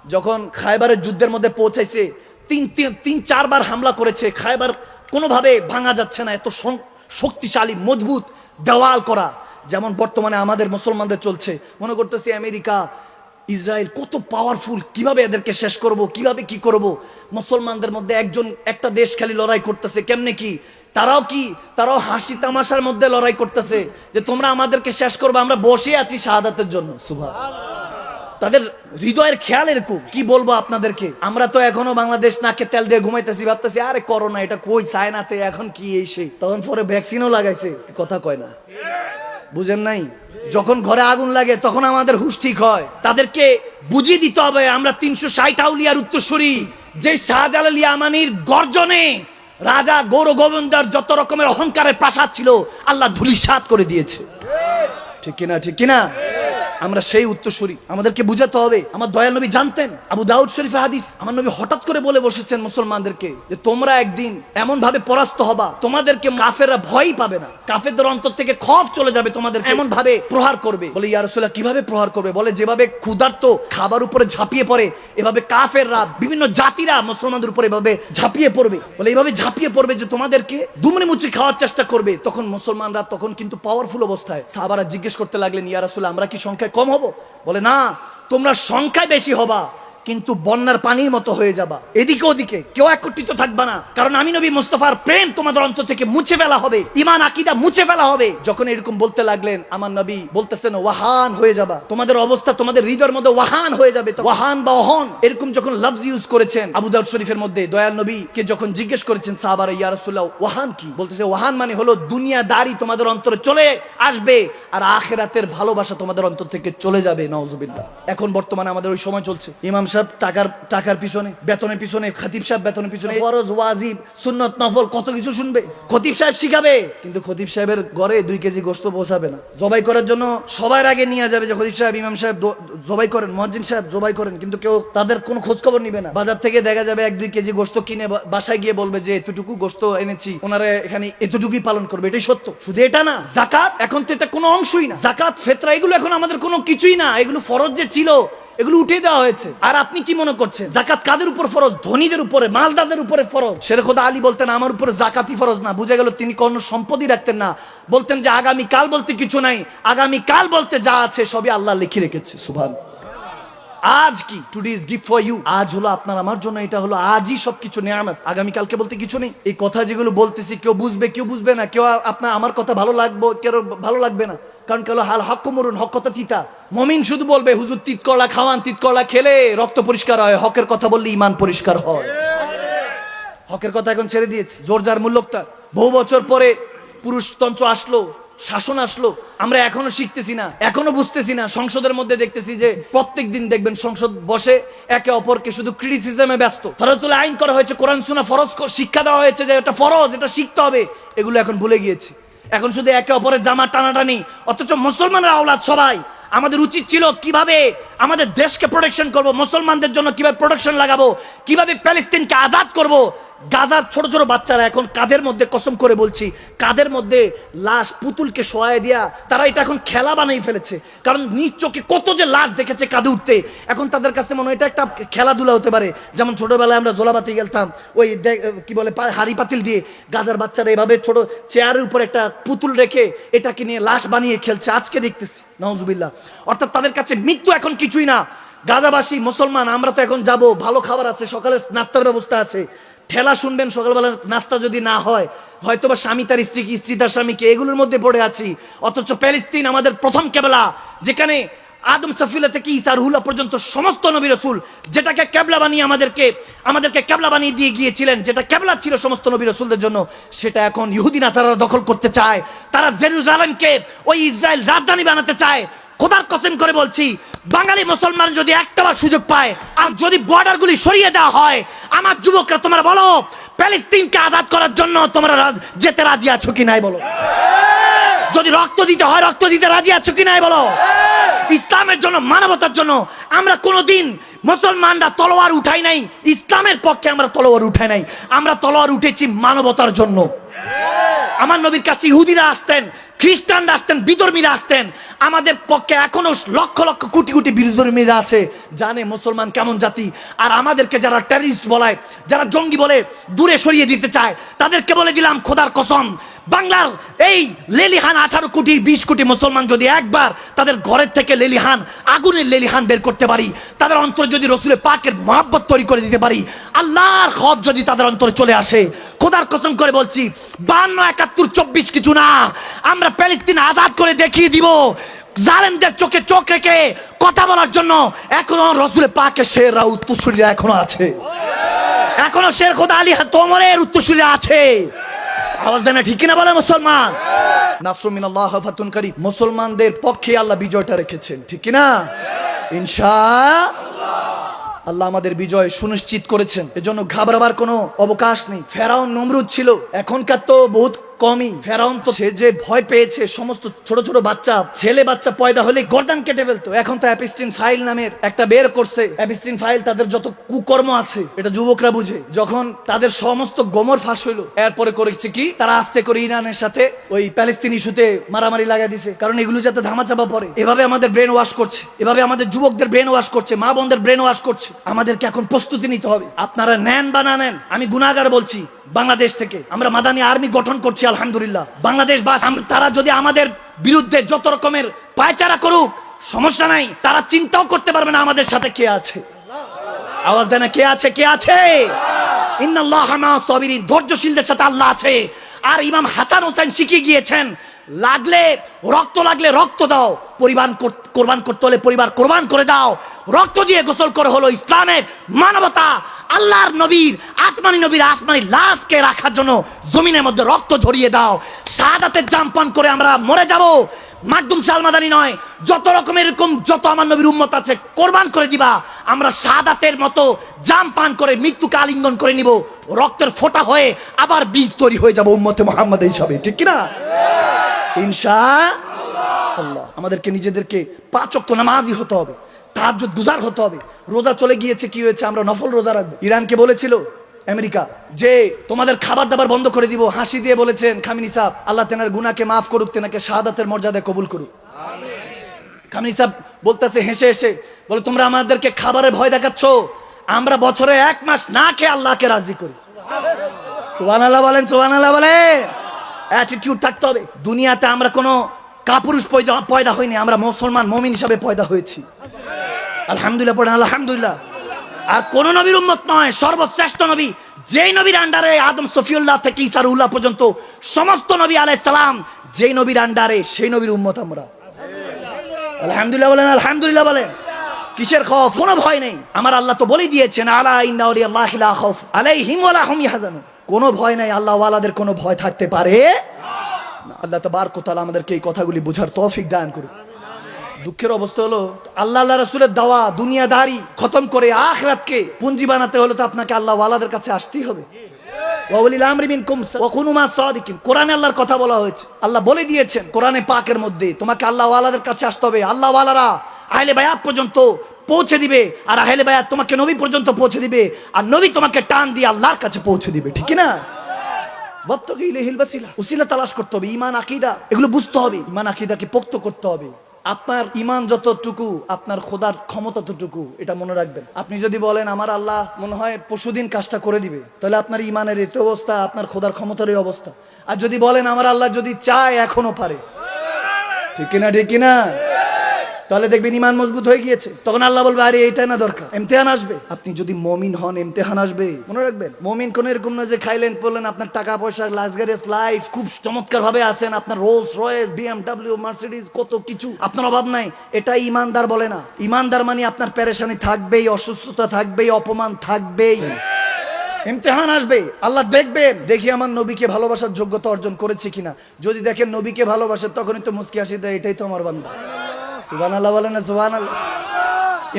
যখন খায়বারের যুদ্ধের মধ্যে পৌঁছাইছে, তিন চারবার হামলা করেছে। খায়বার কোনোভাবে ভাঙা যাচ্ছে না, এত শক্তিশালী মজবুত দেওয়াল করা। যেমন বর্তমানে আমাদের মুসলমানদের চলছে, মনে করতেছে আমেরিকা ইসরায়েল কত পাওয়ারফুল, কিভাবে এদেরকে শেষ করব, কিভাবে কি করব। মুসলমানদের মধ্যে একটা দেশ খালি লড়াই করতেছে, কেমনে কি তারাও হাসি তামাশার মধ্যে লড়াই করতেছে যে তোমরা আমাদেরকে শেষ করবে, আমরা বসে আছি শাহাদাতের জন্য। সুবহানাল্লাহ। তাদের হৃদয়ের খেয়াল এরকম। কি বলবো আপনাদেরকে, আমরা তো এখনো বাংলাদেশ নাকে তেল দিয়ে ঘুমাইতেছি, ভাবতেছি আরে করোনা এটা কই, চায়নাতে এখন কি এই সেই, তখন পরে ভ্যাকসিনও লাগাইছে, কথা কয় না, বুঝেন নাই? যখন ঘরে আগুন লাগে তখন আমাদের হুশ ঠিক হয়। তাদেরকে বুঝিয়ে দিতে হবে আমরা 360 আউলিয়ার উত্তরসূরি, যে শাহজালাল ইয়ামানির গর্জনে রাজা গৌর গোবিন্দার যত রকমের অহংকারের প্রাসাদ ছিল আল্লাহ ধূলিসাৎ করে দিয়েছে। ঠিক কিনা, ঠিক কিনা? আমরা সেই উত্তরসূরি, আমাদেরকে বুঝাতে হবে। আমার দয়াল নবী জানতেন, আবু দাউদ শরীফে হাদিস, আমার নবী হঠাৎ করে বলে বসেছেন মুসলমানদেরকে যে তোমরা একদিন এমন ভাবে পরাস্ত হবা, তোমাদেরকে কাফেররা ভয়ই পাবে না, কাফেরদের অন্তর থেকে খৌফ চলে যাবে, তোমাদের এমন ভাবে প্রহার করবে। বলে ইয়া রাসূলুল্লাহ কিভাবে প্রহার করবে? বলে যেভাবে ক্ষুধার্ত খাবার উপরে ঝাঁপিয়ে পড়ে, এভাবে কাফেররা বিভিন্ন জাতিরা মুসলমানদের উপরে এভাবে ঝাঁপিয়ে পড়বে। বলে এইভাবে ঝাঁপিয়ে পড়বে যে তোমাদেরকে দুমড়ে মুচড়ে খাওয়ার চেষ্টা করবে। তখন মুসলমানরা তখন কিন্তু পাওয়ারফুল অবস্থায়। সাহাবারা জিজ্ঞেস করতে লাগলেন, ইয়া রাসূলুল্লাহ আমরা কি সংখ্যায় কম হব? বলে না, তোমরা সংখ্যায় বেশি হবা কিন্তু বন্যার পানির মতো হয়ে যাবা, এদিকে ওদিকে কেউ একত্রিত থাকবা না। কারণ আমি নবী মুস্তাফার প্রেম তোমাদের অন্তর থেকে মুছে ফেলা হবে, ঈমান আকীদা মুছে ফেলা হবে। যখন এরকম বলতে লাগলেন, আমার নবী বলতেছেন ওয়াহান হয়ে যাবা, তোমাদের অবস্থা তোমাদের হৃদয়ের মধ্যে ওয়াহান হয়ে যাবে। ওয়াহান বা ওহন এরকম যখন লফজ ইউজ করেছেন আবু দাউদ শরীফের মধ্যে, দয়াল নবীকে যখন জিজ্ঞেস করেছেন সাহাবারা, ইয়া রাসূলুল্লাহ ওয়াহান কি? বলতেছে ওয়াহান মানে হলো দুনিয়াদারি তোমাদের অন্তরে চলে আসবে আর আখিরাতের ভালোবাসা তোমাদের অন্তর থেকে চলে যাবে। নাউজুবিল্লাহ। এখন বর্তমানে আমাদের ওই সময় চলছে, ইমাম সাহেব টাকার পিছনে, বেতনের পিছনে, খতিব সাহেব বেতনের পিছনে, ফরজ ওয়াজিব সুন্নাত নফল কত কিছু শুনবে, খতিব সাহেব শিখাবে, কিন্তু খতিব সাহেবের ঘরে 2 কেজি গোশত পৌঁছাবে না। জবাই করার জন্য সবার আগে নিয়ে যাবে যে খতিব সাহেব, ইমাম সাহেব জবাই করেন, মুয়াজ্জিন সাহেব জবাই করেন, কিন্তু কেউ তাদের কোনো খোঁজ খবর নিবে না। বাজার থেকে দেখা যাবে 1-2 কেজি গোশত কিনে বাসায় গিয়ে বলবে যে এতটুকু গোশত এনেছি, ওনারা এখানে এতটুকুই পালন করবে। এটাই সত্য। শুধু এটা না, যাকাত এখন তো এটা কোনো অংশই না, যাকাত ফিতরা এগুলো এখন আমাদের কোনো কিছুই না, এগুলো ফরজ যে ছিল এগুলো উঠে দেওয়া হয়েছে। আর আপনি কি মনে করছেন যাকাত কাদের উপর ফরজ? ধনীদের উপরে, মালদারদের উপরে ফরজ। শেরে খোদা আলী বলতেন আমার উপরে যাকাতই ফরজ না। বুঝা গেল তিনি কোনো সম্পদই রাখতেন না। বলতেন যে আগামী কাল বলতে কিছু নাই, আগামী কাল বলতে যা আছে সবই আল্লাহ লিখে রেখেছে। সুবহান। আজ কি, today is gift for you, আজ হলো আপনার আমার জন্য, এটা হলো আজই সবকিছু নেয়ামত, আগামী কালকে বলতে কিছু নেই। এই কথা যেগুলো বলতেছি কেউ বুঝবে কেউ বুঝবে না, কেউ আপনার আমার কথা ভালো লাগবে কেউ ভালো লাগবে না, কারণ কেউ হাল হক মরুন, হক কথা তিতা। মুমিন শুধু বলবে হুজুর তিত করলা খাওয়ান, তিত করলা খেলে রক্ত পরিষ্কার হয়, হকের কথা বললে ঈমান পরিষ্কার হয়। হকের কথা এখন ছেড়ে দিয়েছি, জোর যার মূল্যক তার। বহু বছর পরে পুরুষতন্ত্র আসলো, শাসন আসলো, আমরা এখনো শিখতেছি না, এখনো বুঝতেছি না। সংসদের মধ্যে দেখতেছি যে প্রত্যেক দিন দেখবেন সংসদ বসে একে অপরকে শুধু ক্রিটিসিজমে ব্যস্ত। ফরজুল আইন করা হয়েছে, কোরআন সুন্নাহ ফরজ শিক্ষা দেওয়া হয়েছে যে এটা ফরজ, এটা শিখতে হবে, এগুলো এখন ভুলে গিয়েছি। এখন শুধু একে অপরের জামা টানাটানি, অথচ মুসলমানরা আওলাদ সবাই। আমাদের উচিত ছিল কিভাবে আমাদের দেশকে প্রোটেকশন করব, মুসলমানদের জন্য কিভাবে প্রোটেকশন লাগাবো, কিভাবে প্যালেস্তিনকে আজাদ করব। গাজার ছোট ছোট বাচ্চারা এখন কাদের মধ্যে, কসম করে বলছি, কাদের মধ্যে লাশ পুতুলকে শোয়ায় দিয়া তারা এটা এখন খেলা বানিয়ে ফেলেছে। কারণ নিজ চোখে কত যে লাশ দেখেছে কাঁদে উঠতে, এখন তাদের কাছে মনে হয় এটা একটা খেলাধুলা হতে পারে। যেমন ছোটবেলায় আমরা জোলাবাতি খেলতাম, ওই কি বলে হাড়ি পাতিল দিয়ে, গাজার বাচ্চারা এভাবে ছোট চেয়ারের উপর একটা পুতুল রেখে এটাকে নিয়ে লাশ বানিয়ে খেলছে, আজকে দেখতেছি। নাউজুবিল্লাহ। অর্থাৎ তাদের কাছে মৃত্যু এখন কিছুই না। গাজাবাসী মুসলমান আমরা তো এখন যাব, ভালো খাবার আছে, সকালের নাস্তার ব্যবস্থা আছে, ঠেলা শুনবেন সকালবেলা নাস্তা যদি না হয়, হয়তো বা স্বামী তার স্ত্রীকে, স্ত্রী তার স্বামীকে, এগুলোর মধ্যে পড়ে আছি। অথচ প্যালেস্তিন আমাদের প্রথম কেবলা, যেখানে আদম সফিলা থেকে ঈসা রুহুল্লাহ পর্যন্ত সমস্ত নবী রাসূল যেটাকে কেবলা বানিয়ে আমাদেরকে কেবলা বানিয়ে দিয়ে গিয়েছিলেন, যেটা কেবলা ছিল সমস্ত নবী রাসূলদের জন্য, সেটা এখন ইহুদি নাসারারা দখল করতে চায়। তারা জেরুজালেমকে ওই ইসরায়েল রাজধানী বানাতে চায়। খোদার কসম করে বলছি, বাঙালি মুসলমান যদি একটাবার সুযোগ পায় আর যদি বর্ডারগুলি সরিয়ে দেওয়া হয়, আমার যুবকরা তোমরা বলো প্যালেস্তিনকে আজাদ করার জন্য তোমরা যেতে রাজি আছো কি নাই বলো? যদি রক্ত দিতে হয় রক্ত দিতে রাজি আছো কি নাই বলো? ইসলামের জন্য, মানবতার জন্য আমরা কোনোদিন মুসলমানরা তলোয়ার উঠাই নাই, ইসলামের পক্ষে আমরা তলোয়ার উঠাই নাই, আমরা তলোয়ার উঠেছি মানবতার জন্য। আমার নবীর কাছে ইহুদিরা আসতেন, খ্রিস্টানরা আসতেন, বিধর্মীরা আসতেন। আমাদের পক্ষে এখনো লক্ষ লক্ষ কোটি কোটি বিধর্মীরা আছে, জানে মুসলমান কেমন জাতি। আর আমাদেরকে যারা টেররিস্ট বলায়, যারা জঙ্গি বলে দূরে সরিয়ে দিতে চায়, তাদেরকে বলে দিলাম খোদার কসম, বাংলার এই লেলিহান 18 কোটি 20 কোটি মুসলমান যদি একবার তাদের ঘরের থেকে লেলিহান, আগুনের লেলিহান বের করতে পারি, তাদের অন্তরে যদি রসুলের পাকের মহব্বত তৈরি করে দিতে পারি, আল্লাহর খৌফ যদি তাদের অন্তরে চলে আসে, খোদার কসম করে বলছি 52, 71, 24 কিছু না, আমরা প্যালেস্তিন আজাদ করে দেখিয়ে দিব। জালেমদের চোখে চোখ রেখে কথা বলার জন্য এখনো রসুলের পাকের শেররা উত্তরসূরিরা এখনো আছে, এখনো শের খোদা আলী তোমরের উত্তরসূরিরা আছে। আওয়াজ দেন না ঠিক কিনা বলে মুসলমান? নাসরুম মিনাল্লাহ ফাতুন কারীব, মুসলমানদের পক্ষে আল্লাহ বিজয়টা রেখেছেন, ঠিক কিনা? ইনশাআল্লাহ আল্লাহ আমাদের বিজয় সুনিশ্চিত করেছেন, এজন্য ঘাবড়াবার কোনো অবকাশ নেই। ফেরাউন নমরুদ ছিল, এখনকার তো বহুত কমই। ফেরাউন তো সে যে ভয় পেয়েছে, সমস্ত ছোট ছোট বাচ্চা, ছেলে বাচ্চা পয়দা হলে গর্দান কেটে ফেলতো। এখন তো অ্যাপিস্টিন ফাইল নামের একটা বের করছে। অ্যাপিস্টিন ফাইল তাদের যত কুকর্ম আছে এটা যুবকরা বুঝে। যখন তাদের সমস্ত গোমর ফাঁস হইলো, এরপরে করেছে কি, তারা আস্তে করে ইরানের সাথে ওই প্যালেস্তিন ইস্যুতে মারামারি লাগাই দিছে, কারণ এগুলো যাতে ধামাচাপা পড়ে। এভাবে আমাদের ব্রেন ওয়াশ করছে, এভাবে আমাদের যুবকদের ব্রেন ওয়াশ করছে, মা বোনদের ব্রেন ওয়াশ করছে। আমাদেরকে এখন প্রস্তুতি নিতে হবে। আপনারা নেন বা না নেন, আমি গুনাহগার বলছি, বাংলাদেশ থেকে আমরা মাদানী আর্মি গঠন করছি আলহামদুলিল্লাহ। বাংলাদেশ বাস তারা যদি আমাদের বিরুদ্ধে যত রকমের পায়চারা করুক সমস্যা নাই, তারা চিন্তাও করতে পারবে না আমাদের সাথে কে আছে। আওয়াজ দেন না, কে আছে? কে আছে? ইন্নাল্লাহা মা'আস সাবিরিন, ধৈর্যশীলদের সাথে আল্লাহ আছে। আর ইমাম হাসান হোসেন শিখিয়ে গিয়েছেন, লাগলে রক্ত, লাগলে রক্ত দাও, কোরবান করতে হলে পরিবার কোরবান করে দাও, রক্ত দিয়ে গোসল করে হলো ইসলামের মানবতা। আল্লাহর নবীর, আসমানি নবীর আসমানি লাশকে রাখার জন্য জমিনের মধ্যে রক্ত ঝরিয়ে দাও। শাহাদাতের জাম পান করে আমরা মরে যাব, মাকদুম সালমাদানি নয়, যত রকমের এরকম যত আমার নবীর উম্মত আছে কোরবান করে দিবা। আমরা শাহাদাতের মতো জাম পান করে মৃত্যুকে আলিঙ্গন করে নিব, রক্তের ফোঁটা হয়ে আবার বীজ তৈরি হয়ে যাব উম্মতে মুহাম্মদ হিসাবে, ঠিক কিনা? ইনশাআল্লাহ আমাদেরকে নিজেদেরকে 5 ওয়াক্ত নামাজি হতে হবে, তাহাজ্জুদ গুজার হতে হবে। রোজা চলে গিয়েছে, কি হয়েছে? আমরা নফল রোজা রাখবো। ইরানকে বলেছিল আমেরিকা যে তোমাদের খাবার দাবার বন্ধ করে দিব, হাসি দিয়ে বলেছেন খামিনি সাহেব, আল্লাহ তেনার গুনাহকে মাফ করুক, তেনাকে শাহাদাতের মর্যাদা কবুল করুক। খামিনি সাহেব বলতেছে হেসে হেসে, বলে তোমরা আমাদেরকে খাবারের ভয় দেখাচ্ছ, আমরা বছরে 1 মাস না খেয়ে আল্লাহকে রাজি করি। সুবহানাল্লাহ বলেন, সুবহানাল্লাহ বলেন। অ্যাটিটিউড থাকতে হবে। দুনিয়াতে আমরা কোনো কাপুরুষ পয়দা হইনি, আমরা মুসলমান মুমিন হিসাবে পয়দা হয়েছি। আলহামদুলিল্লাহ পড়েন, আলহামদুলিল্লাহ। আর কোন নবীর উম্মত নয়, সর্বশ্রেষ্ঠ নবী, যেই নবীর আন্ডারে আদম সফিউল্লাহ থেকে ঈসা রুহুল্লাহ পর্যন্ত সমস্ত নবী আলাইহিস সালাম, যেই নবীর আন্ডারে সেই নবীর উম্মত আমরা। আলহামদুলিল্লাহ বলেন, আলহামদুলিল্লাহ বলেন। কিসের খৌফ? কোনো ভয় নেই। আমার আল্লাহ তো বলে দিয়েছেন, আলা ইন্না আউলিয়াল্লাহি লা খাউফ আলাইহিম ওয়া লা হুম ইয়াহজানুন। কোনো ভয় নাই, আল্লাহ ওয়ালাদের কোনো ভয় থাকতে পারে না। আল্লাহ তাবারক ওয়া তাআলা আমাদেরকে এই কথাগুলি বোঝার তৌফিক দান করুন। দুঃখের অবস্থা হলো, আল্লাহ রাসূলের দাওয়া দুনিয়াদারি খতম করে আখিরাতকে পুঁজি বানাতে হলে তো আপনাকে আল্লাহ ওয়ালাদের কাছে আসতেই হবে। ওয়া উলিল আমরি মিনকুম ওয়া কুনু মা'আস সাদিকিন। কোরআনে আল্লাহর কথা বলা হয়েছে, আল্লাহ বলে দিয়েছেন কোরআনে পাকের মধ্যে, তোমাকে আল্লাহ ওয়ালাদের কাছে আসতে হবে। আল্লাহ ওয়ালারা আহলে বায়াত পর্যন্ত পৌঁছে দিবে, আর আহলে বায়াত তোমাকে নবী পর্যন্ত পৌঁছে দিবে, আর নবী তোমাকে টান দিয়ে আল্লাহর কাছে পৌঁছে দিবে, ঠিক কি না? ওয়াবতাগি ইলাইহিল ওয়াসিলা, উসিলা তালাশ করতে হবে। ঈমান আকীদা এগুলো বুঝতে হবে, ঈমান আকীদাকে পোক্ত করতে হবে। আপনার ঈমান যতটুকু আপনার খোদার ক্ষমতা ততটুকু, এটা মনে রাখবেন। আপনি যদি বলেন আমার আল্লাহ মনে হয় পরশুদিন কাজটা করে দিবে, তাহলে আপনার ঈমানের এই অবস্থা, আপনার খোদার ক্ষমতার এই অবস্থা। আর যদি বলেন আমার আল্লাহ যদি চায় এখনো পারে, ঠিক কিনা? ঠিক কিনা? তাহলে দেখবেন ঈমান মজবুত হয়ে গিয়েছে। তখন আল্লাহ বলবে আরে এইটা না দরকার, ইমতিহান আসবে। আপনি যদি মুমিন হন ইমতিহান আসবে, মনে রাখবেন। মুমিন কোন এরকম না যে খাইলেন পড়লেন, আপনার টাকা পয়সা লাক্সারিয়াস লাইফ খুব চমৎকার ভাবে আছেন, আপনার রোলস রয়েস বিএমডব্লিউ মার্সিডিজ কত কিছু, আপনার অভাব নাই, এটা ইমানদার বলে না। ইমানদার মানে আপনার পেরেশানি থাকবেই, অসুস্থতা থাকবেই, অপমান থাকবেই। ইমতিহান আসবে, আল্লাহ দেখবেন দেখি আমার নবীকে ভালোবাসার যোগ্যতা অর্জন করেছে কিনা। যদি দেখেন নবীকে ভালোবাসে, তখনই তো মুস্কি হাসি দেয়, এটাই তো আমার বান্দা। সুবহানাল্লাহ বলেন না, সুবহানাল্লাহ।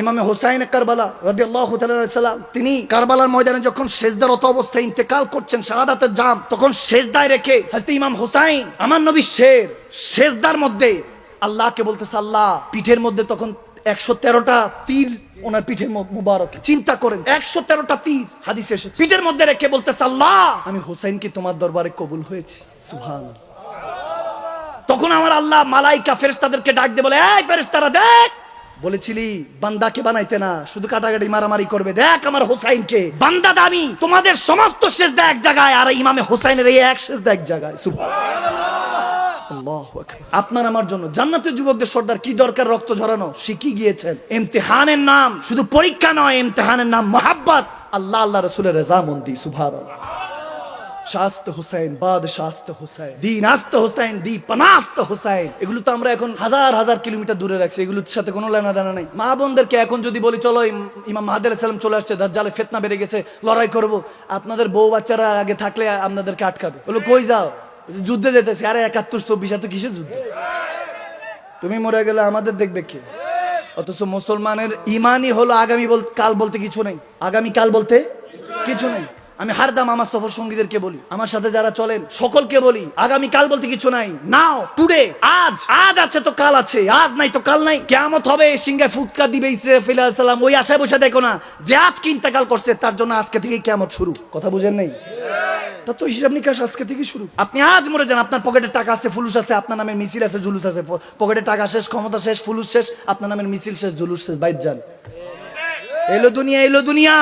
ইমামে হুসাইন কারবালা রাদিয়াল্লাহু তাআলা সাল্লাম, তিনি কারবালার ময়দানে যখন সিজদারত অবস্থায় ইন্তেকাল করছেন, শাহাদাতের জাম, তখন সিজদায় রেখে হযরত ইমাম হুসাইন আমার নবী সিজদার মধ্যে আল্লাহকে বলতেছে, আল্লাহ পিঠের মধ্যে তখন 113টা তীর ওনার পিঠের মুবারক। চিন্তা করেন, 113টা তীর হাদিসে এসেছে, পিঠের মধ্যে রেখে বলতেছে, আল্লাহ আমি হোসেনকে তোমার দরবারে কবুল হয়েছে। সুবহানাল্লাহ। তখন আমার আল্লাহ মালাইকা ফেরেশতাদেরকে ডাক দিয়ে বলে, এই ফেরেশতারা দেখ, বলেছিলি বান্দাকে বানাইতে না, শুধু কাটাকাটি মারামারি করবে, দেখ আমার হোসাইনকে, বান্দা দামি, তোমাদের সমস্ত সেজদা এক জায়গায়, আর ইমামে হোসাইনের এই এক সেজদা এক জায়গায়। সুবহানাল্লাহ। আল্লাহু আকবার। আপনার আমার জন্য জান্নাতের যুবকদের সর্দার, কি দরকার রক্ত ঝরানো, শিখে গিয়েছেন। ইমতিহানের নাম শুধু পরীক্ষা নয়, ইমতিহানের নাম মহাব্বত, আল্লাহ আল্লাহ রাসূলের রাজামন্দি। সুবহানাল্লাহ। শাস্ত হুসাইন, বাদশাস্ত হুসাইন, দিন আস্ত হুসাইন, দি পানাস্ত হুসাইন, এগুলো তো আমরা এখন হাজার হাজার কিলোমিটার দূরে রাখছি, এগুলোর সাথে কোনো লেনা দেনা নাই। মা বোনদেরকে এখন যদি বলি চলো ইমাম মাহদী আলাইহিস সালাম চলে আসছে, দাজ্জালে ফিতনা বেড়ে গেছে, লড়াই করব, আপনাদের বউ বাচ্চারা আগে থাকলে আপনাদেরকে আটকাবে, বলো কই যাও, যুদ্ধে যেতেছে। আরে 71-24 এত কিসের যুদ্ধ, তুমি মরে গেলে আমাদের দেখবে কে? অথচ মুসলমানের ইমানই হলো আগামী কাল বলতে কিছু নেই, আগামী কাল বলতে কিছু নেই। আমি হারদাম আমার সফর সঙ্গীদেরকে বলি, আমার সাথে যারা চলেন সকলকে বলি, আগামী কাল বলতে কিছু নাই। নাও টুডে, আজ, আজ আছে তো কাল আছে, আজ নাই তো কাল নাই। কিয়ামত হবে, সিংহায় ফুৎকার দিবে ইসরাফিল আলাইহিস সালাম, ওই আশায় বসে দেখো না যে আজকে ইন্তেকাল করছে, তার জন্য আজকে থেকে কিয়ামত শুরু। কথা বুঝেন নাই? তা তো হিসাব নিকাশ আজকে থেকে শুরু। আপনি আজ মরে যান, আপনার পকেটে টাকা আছে, ফুলুস আছে, আপনার নামের মিছিল আছে, জুলুস আছে, পকেটে টাকা শেষ, ক্ষমতা শেষ, ফুলুস শেষ, আপনার নামের মিছিল শেষ, জুলুস শেষ, বাইর যান। এলো দুনিয়া, এলো দুনিয়া।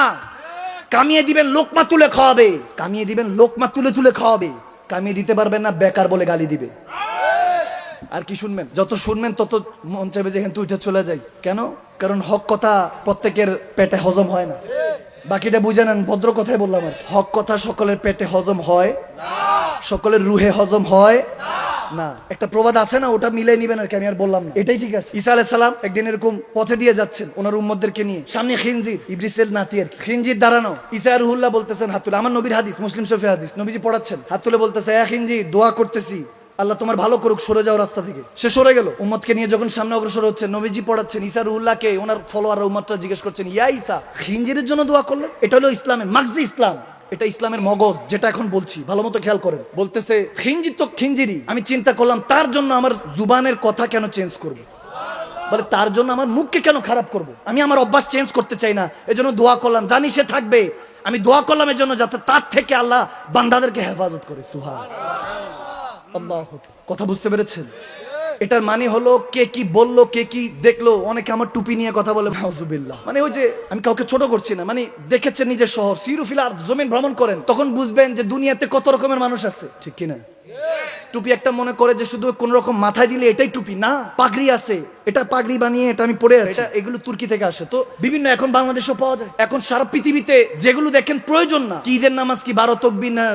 কামিয়ে দিবেন লোকমা তুলে খাওয়াবে, কামিয়ে দিবেন লোকমা তুলে তুলে খাওয়াবে, কামিয়ে দিতে পারবেন না, বেকার বলে গালি দিবে। আর কি শুনবেন? যত শুনবেন তত মন চাইবে যে এখান থেকে উঠে চলে যাই। কেন? কারণ হক কথা প্রত্যেকের পেটে হজম হয় না। বাকিটা বুঝে নেন, ভদ্র কথাই বললাম আর। হক কথা সকলের পেটে হজম হয় না, সকলের রুহে হজম হয় না। একটা প্রবাদ আছে না, ওটা মিলে নিবেন আর কি, আমি আর বললাম না, এটাই ঠিক আছে। ঈসা আলাইহিস সালাম একদিন এরকম পথে দিয়ে যাচ্ছেন ওনার উম্মতদেরকে নিয়ে, সামনে খিনজির, ইবলিসের নাতি আর খিনজির দাঁড়ানো। ঈসা রুহুল্লাহ বলতেছেন হাত তুলে, আমার নবীর হাদিস, মুসলিম শরীফে হাদিস, নবীজি পড়াচ্ছেন, হাত তুলে বলতেছে, এ খিনজির, দোয়া করতেছি আল্লাহ তোমার ভালো করুক, সরে যাও রাস্তা থেকে। সে সরে গেল। উম্মতকে নিয়ে যখন সামনে অগ্রসর হচ্ছেন, নবীজি পড়াচ্ছেন, ঈসা রুহুল্লাহকে ওনার ফলোয়ার উম্মতরা জিজ্ঞেস করছেন, ইয়া ঈসা, খিনজিরের জন্য দোয়া করলেন? এটা হলো ইসলামের মাগজি, ইসলাম, এটা ইসলামের মগজ, যেটা এখন বলছি, ভালো মতো খেয়াল করেন। বলতেছে খিনজির তো খিনজিরই, আমি চিন্তা করলাম তার জন্য আমার জুবানের কথা কেন চেঞ্জ করব, বলে তার জন্য আমার মুখকে কেন খারাপ করব, আমি আমার অভ্যাস চেঞ্জ করতে চাই না, এজন্য দোয়া করলাম, জানি সে থাকবে, আমি দোয়া করলাম এর জন্য যাতে তার থেকে আল্লাহ বান্দাদেরকে হেফাজত করে। সুবহানাল্লাহ। কথা বুঝতে পেরেছেন? এটার মানে হলো কে কি বললো, কে কি দেখলো। অনেকে আমার টুপি নিয়ে কথা বলে, নাউজুবিল্লাহ, মানে ওই যে আমি কাউকে ছোট করছি না, মানে দেখেছেন নিজের শহর, সিরুফিল আর জমিন ভ্রমণ করেন, তখন বুঝবেন যে দুনিয়াতে কত রকমের মানুষ আছে, ঠিক কিনা? টুপি একটা মনে করে যে শুধু কোন রকম মাথায় দিলে এটাই টুপি, না, পাগড়ি আছে, এটা পাগড়ি বানিয়ে এটা আমি পরে আছি, এগুলো তুর্কি থেকে আসে, তো বিভিন্ন এখন বাংলাদেশেও পাওয়া যায়। এখন সারা পৃথিবীতে যেগুলো দেখেন প্রয়োজন না, কি ঈদের নামাজ কি 12 তকবীর না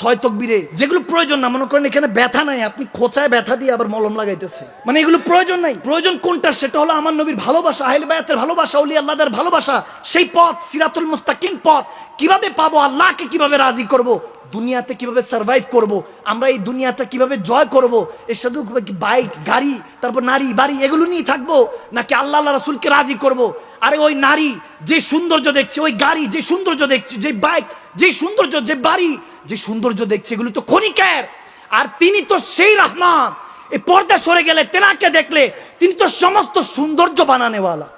6 তকবীরে, যেগুলো প্রয়োজন না, মনে করেন এখানে ব্যথা নাই, আপনি খোঁচায় ব্যথা দিয়ে আবার মলম লাগাইতেছে, মানে এগুলো প্রয়োজন নাই। প্রয়োজন কোনটা? সেটা হলো আমার নবীর ভালোবাসা, আহলে বায়াতের ভালোবাসা, ওলি আল্লাহদের ভালোবাসা, সেই পথ সিরাতুল মুস্তাকিম পথ। কিভাবে পাবো? আল্লাহকে কিভাবে রাজি করব, দুনিয়াতে কিভাবে সার্ভাইভ করব, আমরা এই দুনিয়াটা কিভাবে জয় করব, এর শুধু বাইক, গাড়ি, তারপর নারী, বাড়ি, এগুলো নিয়ে থাকবো, নাকি আল্লাহ আল্লাহ রাসূলকে রাজি করব? আরে ওই নারী যে সৌন্দর্য দেখছে, ওই গাড়ি যে সৌন্দর্য দেখছে, যে বাইক যে সৌন্দর্য, যে বাড়ি যে সৌন্দর্য দেখছে, এগুলো তো ক্ষণিকের, আর তিনি তো সেই রহমান। এই পর্দা সরে গেলে, তেনাকে দেখলে, তিনি তো সমস্ত সৌন্দর্য বানানেওয়ালা।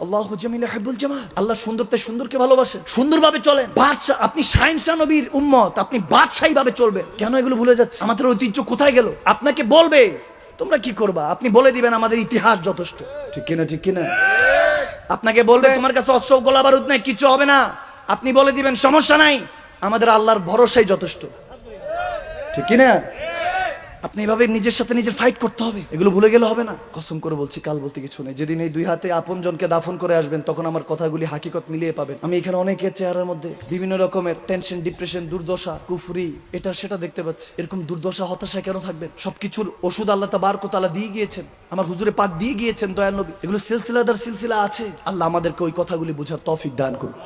আল্লাহু জামিল ইউহিব্বুল জামাল, আল্লাহ সুন্দরতে সুন্দরকে ভালোবাসেন, সুন্দরভাবে চলেন। বাদশা, আপনি শাহিনশাহ নবীর উম্মত, আপনি বাদশাহী ভাবে চলবেন। কেন এগুলো ভুলে যাচ্ছে? আমাদের ঐতিহ্য কোথায় গেল? আপনাকে বলবে, তোমরা কি করবা? আপনি বলে দিবেন আমাদের ইতিহাস যথেষ্ট, ঠিক কিনা? ঠিক কিনা? আপনাকে বলবে তোমার কাছে অস্ত্র গোলা বারুদ নাই, কিছু হবে না, আপনি বলে দিবেন সমস্যা নাই, আমাদের আল্লাহর ভরসাই যথেষ্ট, ঠিক কিনা? আপনি এভাবে নিজের সাথে নিজের ফাইট করতে হবে, এগুলো ভুলে গেলে হবে না। কসম করে বলছি, কাল বলতে কিছু নেই। যেদিন এই দুই হাতে আপনজনকে দাফন করে আসবেন, তখন আমার কথাগুলি হাকিকত মিলিয়ে পাবেন। আমি এখানে অনেকের চেহারার মধ্যে বিভিন্ন রকমের টেনশন, ডিপ্রেশন, দুর্দশা, কুফরি, এটা সেটা দেখতে পাচ্ছি। এরকম দুর্দশা, হতাশা কেন থাকবেন? সবকিছুর ওষুধ আল্লাহ তাবারক ওয়া তাআলা দিয়ে গিয়েছেন, আমার হুজুরে পাক দিয়ে গিয়েছেন, দয়াল নবী। এগুলো সিলসিলাদার সিলসিলা আছে। আল্লাহ আমাদেরকে ওই কথাগুলি বোঝার তৌফিক দান করুন।